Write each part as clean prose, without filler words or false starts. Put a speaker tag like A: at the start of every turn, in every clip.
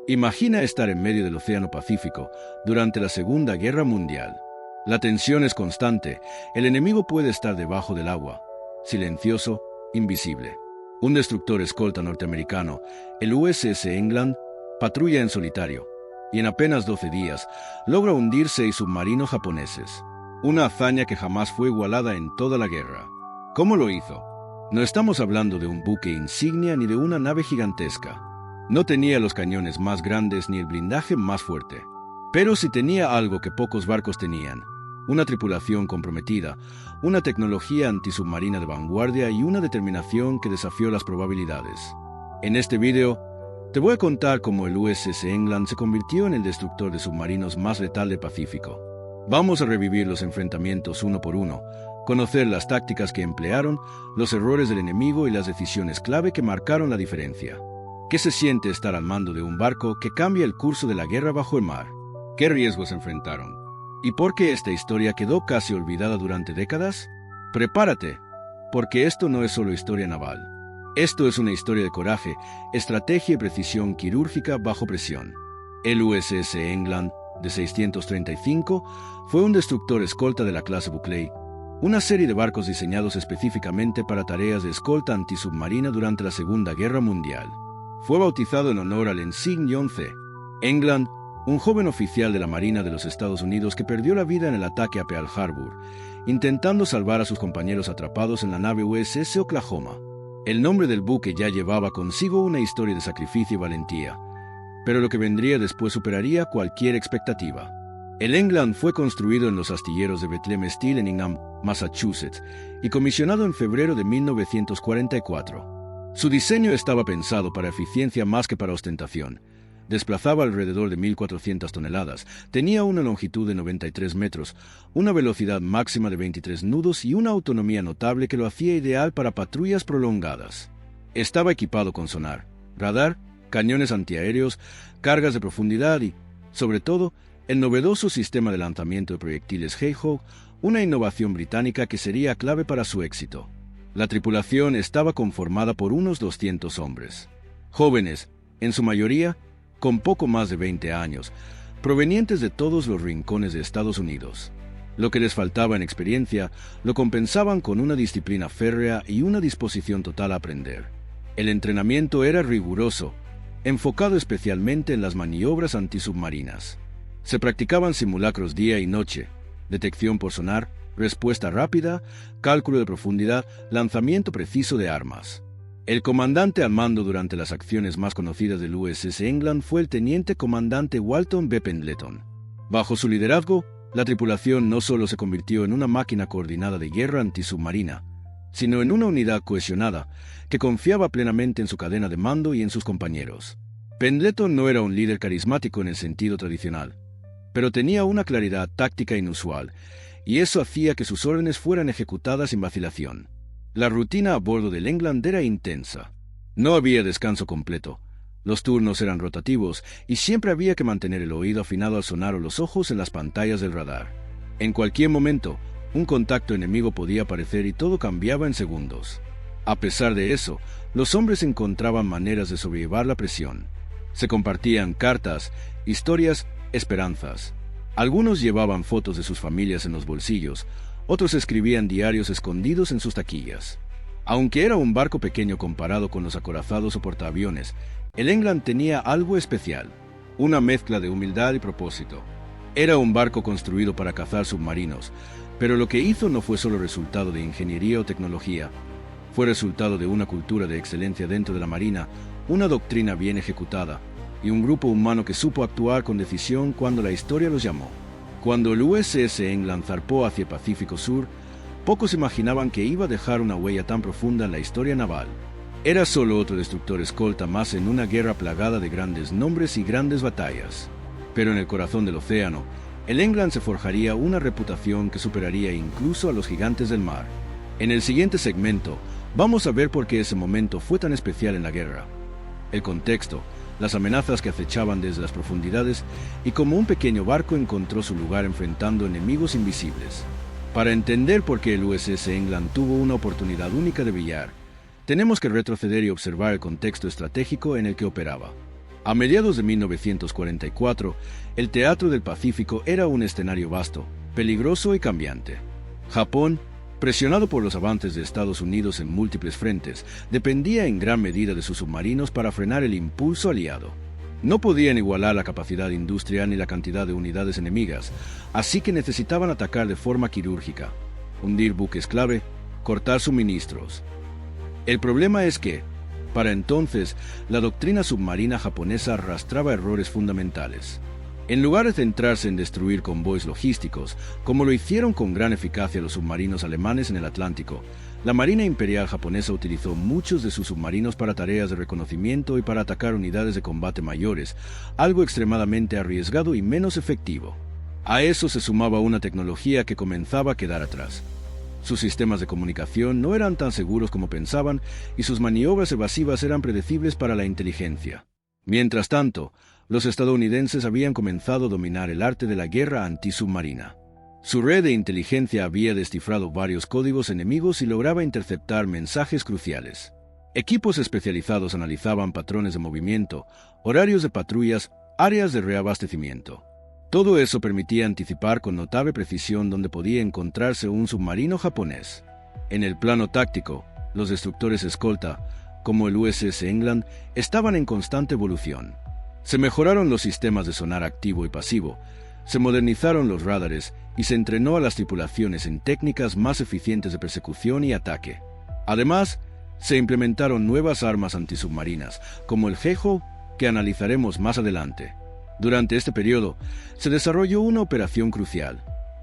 A: Imagina estar en medio del Océano Pacífico durante la Segunda Guerra Mundial. La tensión es constante, el enemigo puede estar debajo del agua, silencioso, invisible. Un destructor escolta norteamericano, el USS England, patrulla en solitario, y en apenas 12 días logra hundir 6 submarinos japoneses. Una hazaña que jamás fue igualada en toda la guerra. ¿Cómo lo hizo? No estamos hablando de un buque insignia ni de una nave gigantesca. No tenía los cañones más grandes ni el blindaje más fuerte. Pero sí tenía algo que pocos barcos tenían: una tripulación comprometida, una tecnología antisubmarina de vanguardia y una determinación que desafió las probabilidades. En este video, te voy a contar cómo el USS England se convirtió en el destructor de submarinos más letal del Pacífico. Vamos a revivir los enfrentamientos uno por uno, conocer las tácticas que emplearon, los errores del enemigo y las decisiones clave que marcaron la diferencia. ¿Qué se siente estar al mando de un barco que cambia el curso de la guerra bajo el mar? ¿Qué riesgos enfrentaron? ¿Y por qué esta historia quedó casi olvidada durante décadas? Prepárate, porque esto no es solo historia naval. Esto es una historia de coraje, estrategia y precisión quirúrgica bajo presión. El USS England, de 635, fue un destructor escolta de la clase Buckley, una serie de barcos diseñados específicamente para tareas de escolta antisubmarina durante la Segunda Guerra Mundial. Fue bautizado en honor al insigne 11 England, un joven oficial de la Marina de los Estados Unidos que perdió la vida en el ataque a Pearl Harbor, intentando salvar a sus compañeros atrapados en la nave USS Oklahoma. El nombre del buque ya llevaba consigo una historia de sacrificio y valentía, pero lo que vendría después superaría cualquier expectativa. El England fue construido en los astilleros de Bethlehem Steel en Hingham, Massachusetts, y comisionado en febrero de 1944. Su diseño estaba pensado para eficiencia más que para ostentación. Desplazaba alrededor de 1.400 toneladas, tenía una longitud de 93 metros, una velocidad máxima de 23 nudos y una autonomía notable que lo hacía ideal para patrullas prolongadas. Estaba equipado con sonar, radar, cañones antiaéreos, cargas de profundidad y, sobre todo, el novedoso sistema de lanzamiento de proyectiles Hayhawk, una innovación británica que sería clave para su éxito. La tripulación estaba conformada por unos 200 hombres, jóvenes, en su mayoría, con poco más de 20 años, provenientes de todos los rincones de Estados Unidos. Lo que les faltaba en experiencia lo compensaban con una disciplina férrea y una disposición total a aprender. El entrenamiento era riguroso, enfocado especialmente en las maniobras antisubmarinas. Se practicaban simulacros día y noche, detección por sonar, respuesta rápida, cálculo de profundidad, lanzamiento preciso de armas. El comandante al mando durante las acciones más conocidas del USS England fue el teniente comandante Walton B. Pendleton. Bajo su liderazgo, la tripulación no solo se convirtió en una máquina coordinada de guerra antisubmarina, sino en una unidad cohesionada que confiaba plenamente en su cadena de mando y en sus compañeros. Pendleton no era un líder carismático en el sentido tradicional, pero tenía una claridad táctica inusual, y eso hacía que sus órdenes fueran ejecutadas sin vacilación. La rutina a bordo del England era intensa. No había descanso completo. Los turnos eran rotativos y siempre había que mantener el oído afinado al sonar o los ojos en las pantallas del radar. En cualquier momento, un contacto enemigo podía aparecer y todo cambiaba en segundos. A pesar de eso, los hombres encontraban maneras de sobrellevar la presión. Se compartían cartas, historias, esperanzas. Algunos llevaban fotos de sus familias en los bolsillos, otros escribían diarios escondidos en sus taquillas. Aunque era un barco pequeño comparado con los acorazados o portaaviones, el England tenía algo especial, una mezcla de humildad y propósito. Era un barco construido para cazar submarinos, pero lo que hizo no fue solo resultado de ingeniería o tecnología, fue resultado de una cultura de excelencia dentro de la Marina, una doctrina bien ejecutada y un grupo humano que supo actuar con decisión cuando la historia los llamó. Cuando el USS England zarpó hacia el Pacífico Sur, pocos imaginaban que iba a dejar una huella tan profunda en la historia naval. Era solo otro destructor escolta más en una guerra plagada de grandes nombres y grandes batallas. Pero en el corazón del océano, el England se forjaría una reputación que superaría incluso a los gigantes del mar. En el siguiente segmento, vamos a ver por qué ese momento fue tan especial en la guerra. El contexto, las amenazas que acechaban desde las profundidades y cómo un pequeño barco encontró su lugar enfrentando enemigos invisibles. Para entender por qué el USS England tuvo una oportunidad única de brillar, tenemos que retroceder y observar el contexto estratégico en el que operaba. A mediados de 1944, el Teatro del Pacífico era un escenario vasto, peligroso y cambiante. Japón, presionado por los avances de Estados Unidos en múltiples frentes, dependía en gran medida de sus submarinos para frenar el impulso aliado. No podían igualar la capacidad industrial ni la cantidad de unidades enemigas, así que necesitaban atacar de forma quirúrgica, hundir buques clave, cortar suministros. El problema es que, para entonces, la doctrina submarina japonesa arrastraba errores fundamentales. En lugar de centrarse en destruir convoyes logísticos, como lo hicieron con gran eficacia los submarinos alemanes en el Atlántico, la Marina Imperial japonesa utilizó muchos de sus submarinos para tareas de reconocimiento y para atacar unidades de combate mayores, algo extremadamente arriesgado y menos efectivo. A eso se sumaba una tecnología que comenzaba a quedar atrás. Sus sistemas de comunicación no eran tan seguros como pensaban y sus maniobras evasivas eran predecibles para la inteligencia. Mientras tanto, los estadounidenses habían comenzado a dominar el arte de la guerra antisubmarina. Su red de inteligencia había descifrado varios códigos enemigos y lograba interceptar mensajes cruciales. Equipos especializados analizaban patrones de movimiento, horarios de patrullas, áreas de reabastecimiento. Todo eso permitía anticipar con notable precisión dónde podía encontrarse un submarino japonés. En el plano táctico, los destructores escolta, como el USS England, estaban en constante evolución. Se mejoraron los sistemas de sonar activo y pasivo, se modernizaron los radares y se entrenó a las tripulaciones en técnicas más eficientes de persecución y ataque. Además, se implementaron nuevas armas antisubmarinas, como el Heiho, que analizaremos más adelante. Durante este periodo, se desarrolló una operación crucial,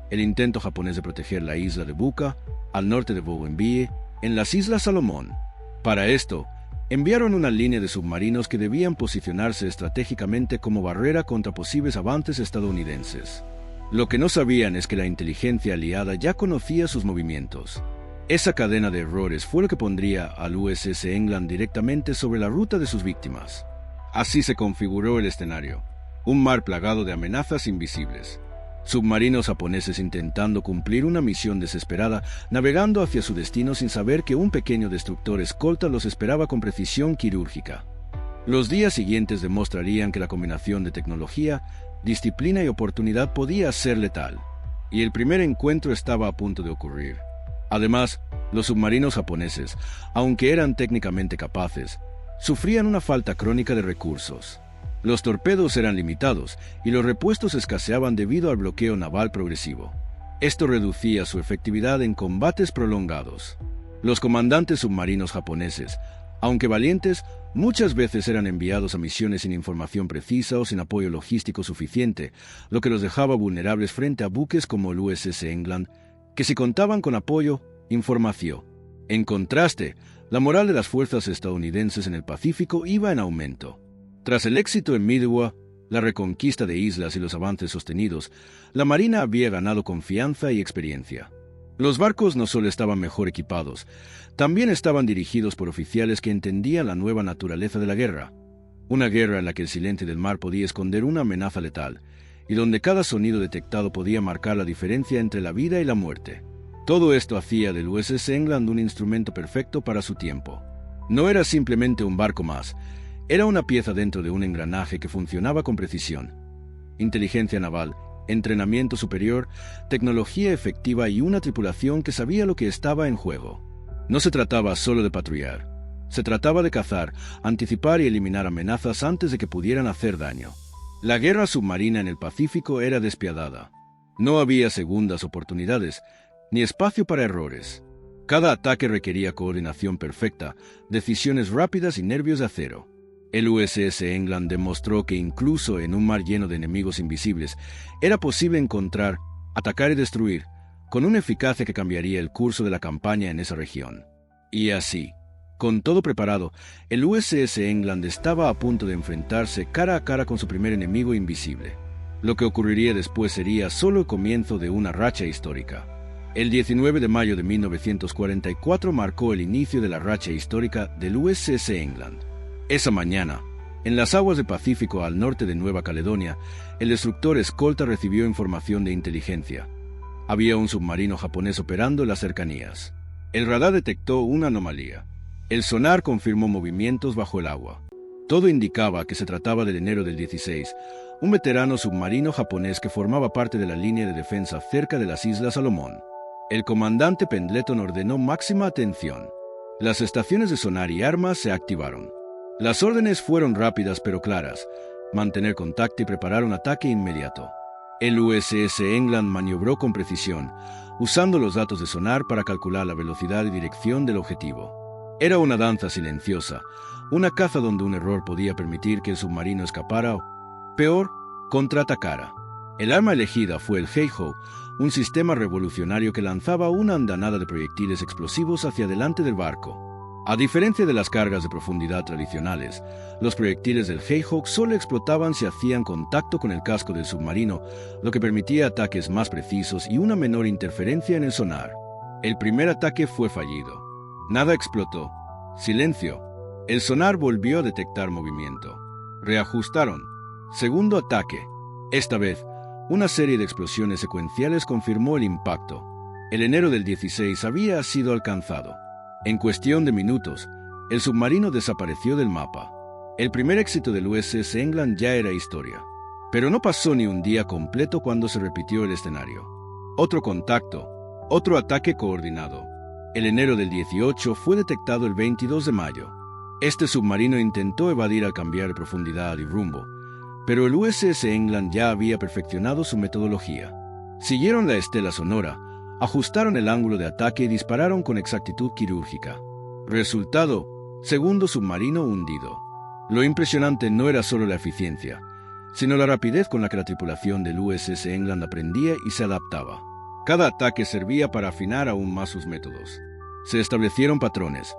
A: el intento japonés de proteger la isla de Buka, al norte de Bougainville, en las Islas Salomón. Para esto, enviaron una línea de submarinos que debían posicionarse estratégicamente como barrera contra posibles avances estadounidenses. Lo que no sabían es que la inteligencia aliada ya conocía sus movimientos. Esa cadena de errores fue lo que pondría al USS England directamente sobre la ruta de sus víctimas. Así se configuró el escenario, un mar plagado de amenazas invisibles. Submarinos japoneses intentando cumplir una misión desesperada, navegando hacia su destino sin saber que un pequeño destructor escolta los esperaba con precisión quirúrgica. Los días siguientes demostrarían que la combinación de tecnología, disciplina y oportunidad podía ser letal, y el primer encuentro estaba a punto de ocurrir. Además, los submarinos japoneses, aunque eran técnicamente capaces, sufrían una falta crónica de recursos. Los torpedos eran limitados y los repuestos escaseaban debido al bloqueo naval progresivo. Esto reducía su efectividad en combates prolongados. Los comandantes submarinos japoneses, aunque valientes, muchas veces eran enviados a misiones sin información precisa o sin apoyo logístico suficiente, lo que los dejaba vulnerables frente a buques como el USS England, que si contaban con apoyo, información. En contraste, la moral de las fuerzas estadounidenses en el Pacífico iba en aumento. Tras el éxito en Midway, la reconquista de islas y los avances sostenidos, la Marina había ganado confianza y experiencia. Los barcos no solo estaban mejor equipados, también estaban dirigidos por oficiales que entendían la nueva naturaleza de la guerra. Una guerra en la que el silencio del mar podía esconder una amenaza letal, y donde cada sonido detectado podía marcar la diferencia entre la vida y la muerte. Todo esto hacía del USS England un instrumento perfecto para su tiempo. No era simplemente un barco más, era una pieza dentro de un engranaje que funcionaba con precisión. Inteligencia naval, entrenamiento superior, tecnología efectiva y una tripulación que sabía lo que estaba en juego. No se trataba solo de patrullar. Se trataba de cazar, anticipar y eliminar amenazas antes de que pudieran hacer daño. La guerra submarina en el Pacífico era despiadada. No había segundas oportunidades, ni espacio para errores. Cada ataque requería coordinación perfecta, decisiones rápidas y nervios de acero. El USS England demostró que incluso en un mar lleno de enemigos invisibles, era posible encontrar, atacar y destruir, con una eficacia que cambiaría el curso de la campaña en esa región. Y así, con todo preparado, el USS England estaba a punto de enfrentarse cara a cara con su primer enemigo invisible. Lo que ocurriría después sería solo el comienzo de una racha histórica. El 19 de mayo de 1944 marcó el inicio de la racha histórica del USS England. Esa mañana, en las aguas del Pacífico al norte de Nueva Caledonia, el destructor escolta recibió información de inteligencia. Había un submarino japonés operando en las cercanías. El radar detectó una anomalía. El sonar confirmó movimientos bajo el agua. Todo indicaba que se trataba del enero del 16, un veterano submarino japonés que formaba parte de la línea de defensa cerca de las Islas Salomón. El comandante Pendleton ordenó máxima atención. Las estaciones de sonar y armas se activaron. Las órdenes fueron rápidas pero claras: mantener contacto y preparar un ataque inmediato. El USS England maniobró con precisión, usando los datos de sonar para calcular la velocidad y dirección del objetivo. Era una danza silenciosa, una caza donde un error podía permitir que el submarino escapara o, peor, contraatacara. El arma elegida fue el Heiho, un sistema revolucionario que lanzaba una andanada de proyectiles explosivos hacia delante del barco. A diferencia de las cargas de profundidad tradicionales, los proyectiles del Heiho solo explotaban si hacían contacto con el casco del submarino, lo que permitía ataques más precisos y una menor interferencia en el sonar. El primer ataque fue fallido. Nada explotó. Silencio. El sonar volvió a detectar movimiento. Reajustaron. Segundo ataque. Esta vez, una serie de explosiones secuenciales confirmó el impacto. El enero del 16 había sido alcanzado. En cuestión de minutos, el submarino desapareció del mapa. El primer éxito del USS England ya era historia. Pero no pasó ni un día completo cuando se repitió el escenario. Otro contacto, otro ataque coordinado. El enero del 18 fue detectado el 22 de mayo. Este submarino intentó evadir al cambiar de profundidad y rumbo, pero el USS England ya había perfeccionado su metodología. Siguieron la estela sonora, ajustaron el ángulo de ataque y dispararon con exactitud quirúrgica. Resultado: segundo submarino hundido. Lo impresionante no era solo la eficiencia, sino la rapidez con la que la tripulación del USS England aprendía y se adaptaba. Cada ataque servía para afinar aún más sus métodos. Se establecieron patrones: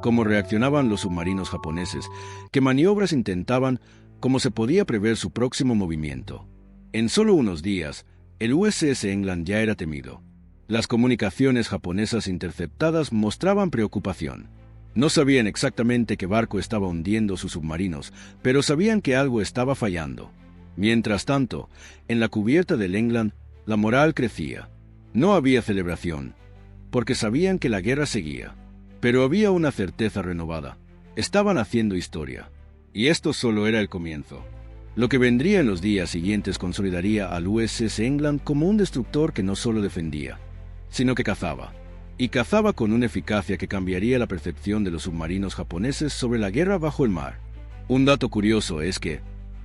A: cómo reaccionaban los submarinos japoneses, qué maniobras intentaban, cómo se podía prever su próximo movimiento. En solo unos días, el USS England ya era temido. Las comunicaciones japonesas interceptadas mostraban preocupación. No sabían exactamente qué barco estaba hundiendo sus submarinos, pero sabían que algo estaba fallando. Mientras tanto, en la cubierta del England, la moral crecía. No había celebración, porque sabían que la guerra seguía. Pero había una certeza renovada: estaban haciendo historia. Y esto solo era el comienzo. Lo que vendría en los días siguientes consolidaría al USS England como un destructor que no solo defendía, sino que cazaba. Y cazaba con una eficacia que cambiaría la percepción de los submarinos japoneses sobre la guerra bajo el mar. Un dato curioso es que,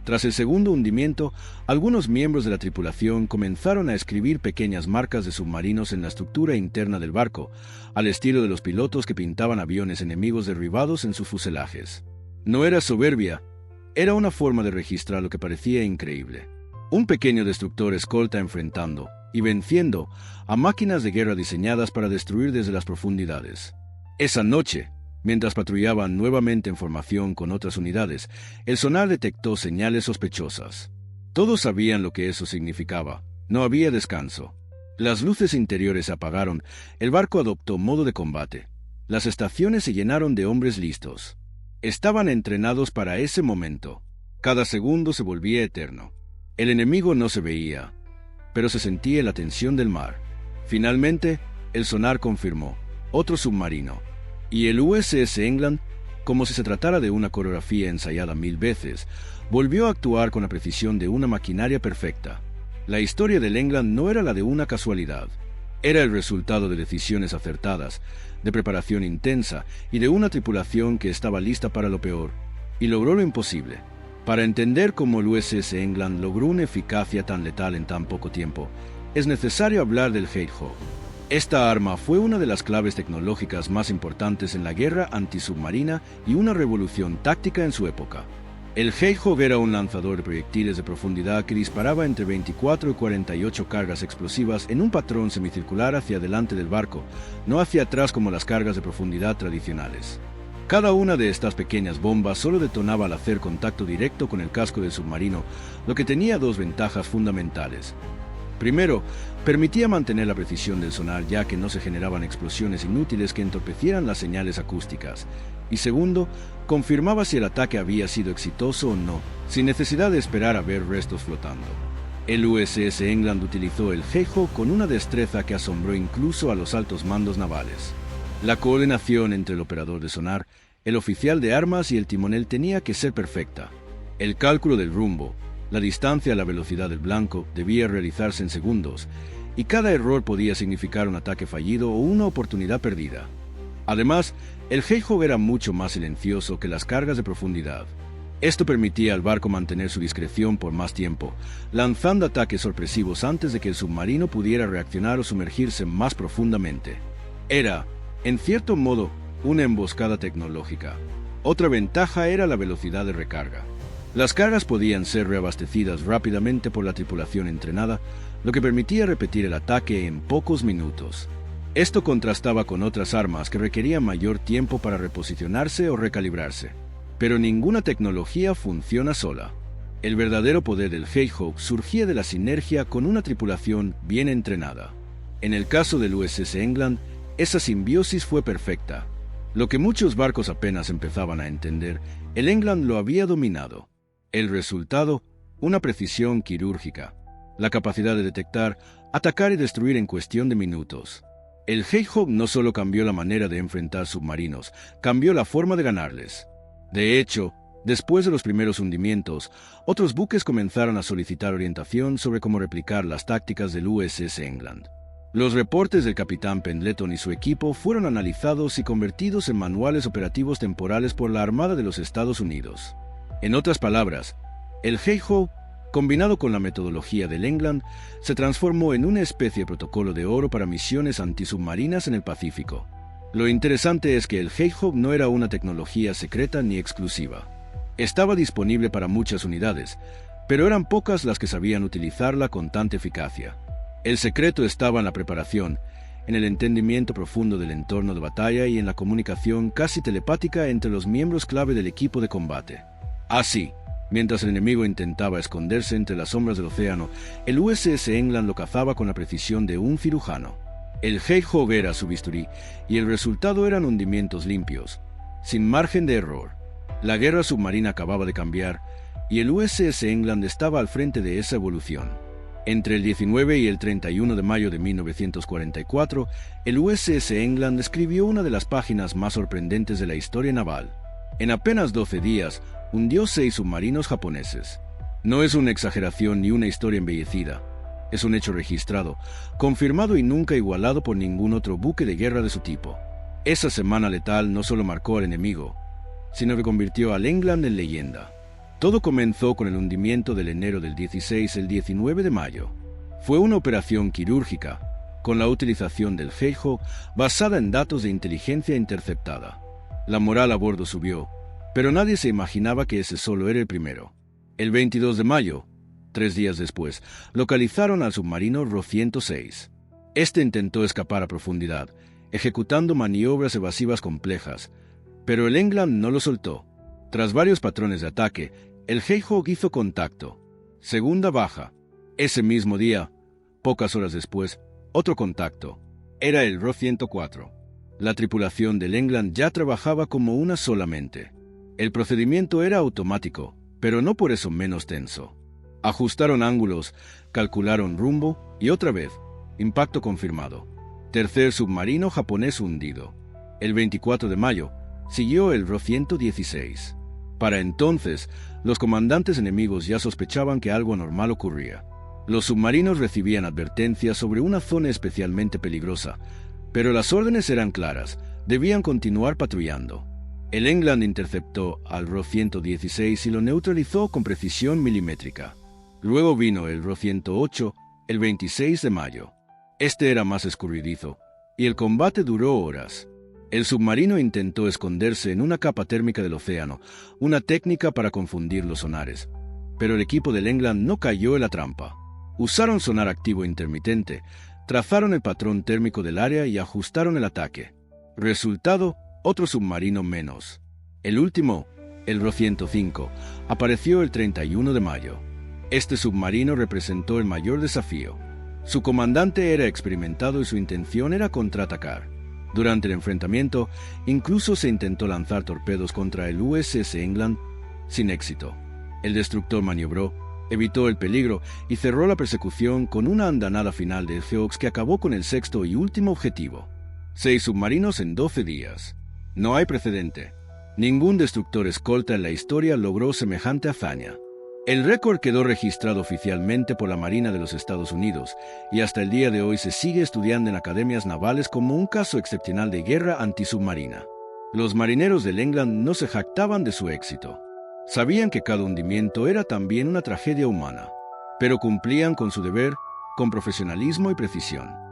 A: tras el segundo hundimiento, algunos miembros de la tripulación comenzaron a escribir pequeñas marcas de submarinos en la estructura interna del barco, al estilo de los pilotos que pintaban aviones enemigos derribados en sus fuselajes. No era soberbia, era una forma de registrar lo que parecía increíble. Un pequeño destructor escolta enfrentando y venciendo a máquinas de guerra diseñadas para destruir desde las profundidades. Esa noche, mientras patrullaban nuevamente en formación con otras unidades, el sonar detectó señales sospechosas. Todos sabían lo que eso significaba. No había descanso. Las luces interiores se apagaron, el barco adoptó modo de combate. Las estaciones se llenaron de hombres listos. Estaban entrenados para ese momento. Cada segundo se volvía eterno. El enemigo no se veía, pero se sentía la tensión del mar. Finalmente, el sonar confirmó: otro submarino. Y el USS England, como si se tratara de una coreografía ensayada 1000 veces, volvió a actuar con la precisión de una maquinaria perfecta. La historia del England no era la de una casualidad. Era el resultado de decisiones acertadas, de preparación intensa y de una tripulación que estaba lista para lo peor, y logró lo imposible. Para entender cómo el USS England logró una eficacia tan letal en tan poco tiempo, es necesario hablar del Heiho. Esta arma fue una de las claves tecnológicas más importantes en la guerra antisubmarina y una revolución táctica en su época. El Heiho era un lanzador de proyectiles de profundidad que disparaba entre 24 y 48 cargas explosivas en un patrón semicircular hacia adelante del barco, no hacia atrás como las cargas de profundidad tradicionales. Cada una de estas pequeñas bombas solo detonaba al hacer contacto directo con el casco del submarino, lo que tenía dos ventajas fundamentales. Primero, permitía mantener la precisión del sonar ya que no se generaban explosiones inútiles que entorpecieran las señales acústicas. Y segundo, confirmaba si el ataque había sido exitoso o no, sin necesidad de esperar a ver restos flotando. El USS England utilizó el Heiho con una destreza que asombró incluso a los altos mandos navales. La coordinación entre el operador de sonar, El oficial de armas y el timonel tenía que ser perfecta. El cálculo del rumbo, la distancia a la velocidad del blanco, debía realizarse en segundos, y cada error podía significar un ataque fallido o una oportunidad perdida. Además, el Hedgehog era mucho más silencioso que las cargas de profundidad. Esto permitía al barco mantener su discreción por más tiempo, lanzando ataques sorpresivos antes de que el submarino pudiera reaccionar o sumergirse más profundamente. Era, en cierto modo, una emboscada tecnológica. Otra ventaja era la velocidad de recarga. Las cargas podían ser reabastecidas rápidamente por la tripulación entrenada, lo que permitía repetir el ataque en pocos minutos. Esto contrastaba con otras armas que requerían mayor tiempo para reposicionarse o recalibrarse. Pero ninguna tecnología funciona sola. El verdadero poder del Hedgehog surgía de la sinergia con una tripulación bien entrenada. En el caso del USS England, esa simbiosis fue perfecta. Lo que muchos barcos apenas empezaban a entender, el England lo había dominado. El resultado, una precisión quirúrgica, la capacidad de detectar, atacar y destruir en cuestión de minutos. El Hedgehog no solo cambió la manera de enfrentar submarinos, cambió la forma de ganarles. De hecho, después de los primeros hundimientos, otros buques comenzaron a solicitar orientación sobre cómo replicar las tácticas del USS England. Los reportes del capitán Pendleton y su equipo fueron analizados y convertidos en manuales operativos temporales por la Armada de los Estados Unidos. En otras palabras, el Hedgehog, combinado con la metodología del England, se transformó en una especie de protocolo de oro para misiones antisubmarinas en el Pacífico. Lo interesante es que el Hedgehog no era una tecnología secreta ni exclusiva. Estaba disponible para muchas unidades, pero eran pocas las que sabían utilizarla con tanta eficacia. El secreto estaba en la preparación, en el entendimiento profundo del entorno de batalla y en la comunicación casi telepática entre los miembros clave del equipo de combate. Así, mientras el enemigo intentaba esconderse entre las sombras del océano, el USS England lo cazaba con la precisión de un cirujano. El Hedgehog era su bisturí, y el resultado eran hundimientos limpios, sin margen de error. La guerra submarina acababa de cambiar, y el USS England estaba al frente de esa evolución. Entre el 19 y el 31 de mayo de 1944, el USS England escribió una de las páginas más sorprendentes de la historia naval. En apenas 12 días, hundió 6 submarinos japoneses. No es una exageración ni una historia embellecida. Es un hecho registrado, confirmado y nunca igualado por ningún otro buque de guerra de su tipo. Esa semana letal no solo marcó al enemigo, sino que convirtió al England en leyenda. Todo comenzó con el hundimiento del enero del 16 al 19 de mayo. Fue una operación quirúrgica, con la utilización del Hedgehog basada en datos de inteligencia interceptada. La moral a bordo subió, pero nadie se imaginaba que ese solo era el primero. El 22 de mayo, 3 días después, localizaron al submarino Ro-106. Este intentó escapar a profundidad, ejecutando maniobras evasivas complejas, pero el England no lo soltó. Tras varios patrones de ataque, el Hedgehog hizo contacto. Segunda baja. Ese mismo día, pocas horas después, otro contacto. Era el Ro-104. La tripulación del England ya trabajaba como una sola mente. El procedimiento era automático, pero no por eso menos tenso. Ajustaron ángulos, calcularon rumbo y otra vez, impacto confirmado. Tercer submarino japonés hundido. El 24 de mayo, siguió el Ro-116. Para entonces, los comandantes enemigos ya sospechaban que algo anormal ocurría. Los submarinos recibían advertencias sobre una zona especialmente peligrosa, pero las órdenes eran claras, debían continuar patrullando. El England interceptó al Ro-116 y lo neutralizó con precisión milimétrica. Luego vino el Ro-108, el 26 de mayo. Este era más escurridizo, y el combate duró horas. El submarino intentó esconderse en una capa térmica del océano, una técnica para confundir los sonares. Pero el equipo del England no cayó en la trampa. Usaron sonar activo intermitente, trazaron el patrón térmico del área y ajustaron el ataque. Resultado, otro submarino menos. El último, el Ro-105, apareció el 31 de mayo. Este submarino representó el mayor desafío. Su comandante era experimentado y su intención era contraatacar. Durante el enfrentamiento, incluso se intentó lanzar torpedos contra el USS England, sin éxito. El destructor maniobró, evitó el peligro y cerró la persecución con una andanada final de Hedgehogs que acabó con el sexto y último objetivo. 6 submarinos en 12 días. No hay precedente. Ningún destructor escolta en la historia logró semejante hazaña. El récord quedó registrado oficialmente por la Marina de los Estados Unidos y hasta el día de hoy se sigue estudiando en academias navales como un caso excepcional de guerra antisubmarina. Los marineros del England no se jactaban de su éxito. Sabían que cada hundimiento era también una tragedia humana, pero cumplían con su deber con profesionalismo y precisión.